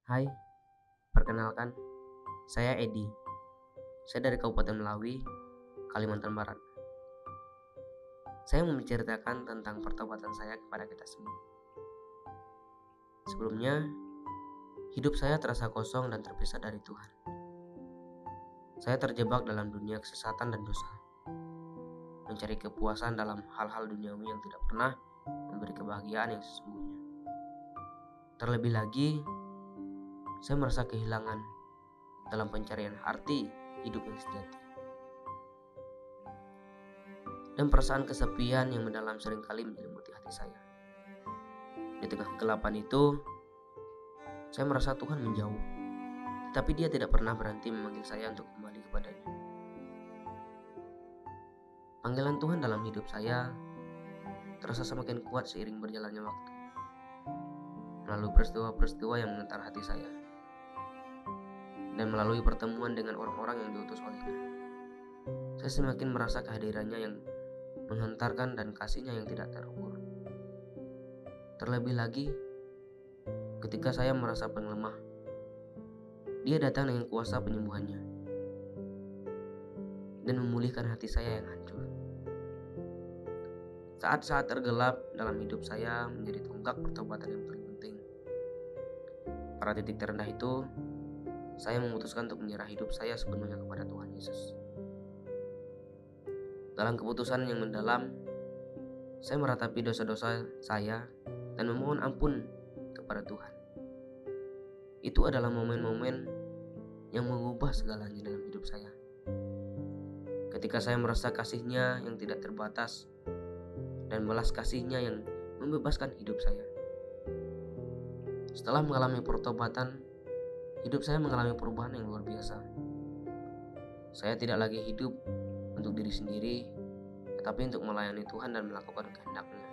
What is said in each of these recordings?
Hai, perkenalkan, saya Edi. Saya dari Kabupaten Melawi, Kalimantan Barat. Saya mau menceritakan tentang pertobatan saya kepada kita semua. Sebelumnya, hidup saya terasa kosong dan terpisah dari Tuhan. Saya terjebak dalam dunia kesesatan dan dosa, mencari kepuasan dalam hal-hal duniawi yang tidak pernah memberi kebahagiaan yang sesungguhnya. Terlebih lagi, saya merasa kehilangan dalam pencarian arti hidup yang sejati. Dan perasaan kesepian yang mendalam seringkali menyelimuti hati saya. Di tengah kegelapan itu, saya merasa Tuhan menjauh, tetapi Dia tidak pernah berhenti memanggil saya untuk kembali kepadanya. Panggilan Tuhan dalam hidup saya terasa semakin kuat seiring berjalannya waktu, melalui peristiwa-peristiwa yang mengentar hati saya, dan melalui pertemuan dengan orang-orang yang diutus oleh-Nya. Saya semakin merasa kehadirannya yang menghantarkan dan kasih-Nya yang tidak terukur. Terlebih lagi, ketika saya merasa paling lemah, Dia datang dengan kuasa penyembuhannya dan memulihkan hati saya yang hancur. Saat-saat tergelap dalam hidup saya menjadi tonggak pertobatan yang paling penting. Pada titik terendah itu, saya memutuskan untuk menyerah hidup saya sepenuhnya kepada Tuhan Yesus. Dalam keputusan yang mendalam, saya meratapi dosa-dosa saya dan memohon ampun kepada Tuhan. Itu adalah momen-momen yang mengubah segalanya dalam hidup saya. Ketika saya merasa kasih-Nya yang tidak terbatas dan belas kasih-Nya yang membebaskan hidup saya. Setelah mengalami pertobatan, hidup saya mengalami perubahan yang luar biasa. Saya tidak lagi hidup untuk diri sendiri, tetapi untuk melayani Tuhan dan melakukan kehendak-Nya.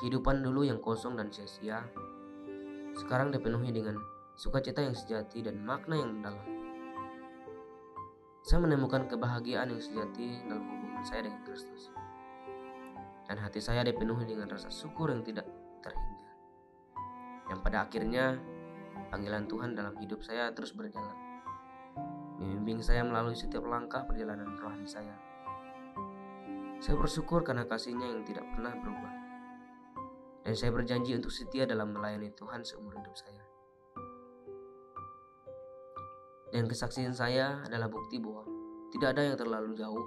Kehidupan dulu yang kosong dan sia-sia, sekarang dipenuhi dengan sukacita yang sejati dan makna yang mendalam. Saya menemukan kebahagiaan yang sejati dalam hubungan saya dengan Kristus. Dan hati saya dipenuhi dengan rasa syukur yang tidak terhingga. Yang pada akhirnya, panggilan Tuhan dalam hidup saya terus berjalan, membimbing saya melalui setiap langkah perjalanan rohani saya. Saya bersyukur karena kasih-Nya yang tidak pernah berubah. Dan saya berjanji untuk setia dalam melayani Tuhan seumur hidup saya. Dan kesaksian saya adalah bukti bahwa tidak ada yang terlalu jauh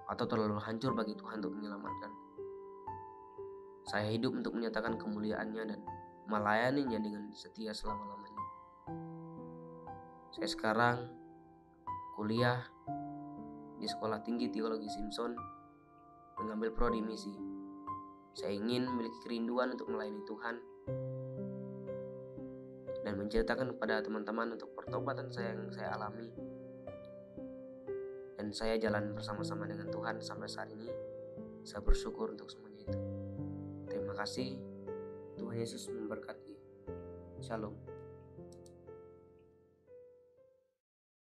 atau terlalu hancur bagi Tuhan untuk menyelamatkan. Saya hidup untuk menyatakan kemuliaan-Nya dan melayani-Nya dengan setia selama-lamanya. Saya sekarang kuliah di Sekolah Tinggi Teologi Simpson, mengambil prodi misi. Saya ingin memiliki kerinduan untuk melayani Tuhan dan menceritakan kepada teman-teman untuk pertobatan saya yang saya alami. Dan saya jalan bersama-sama dengan Tuhan sampai saat ini. Saya bersyukur untuk semuanya itu. Terima kasih. Tuhan Yesus memberkati. Shalom.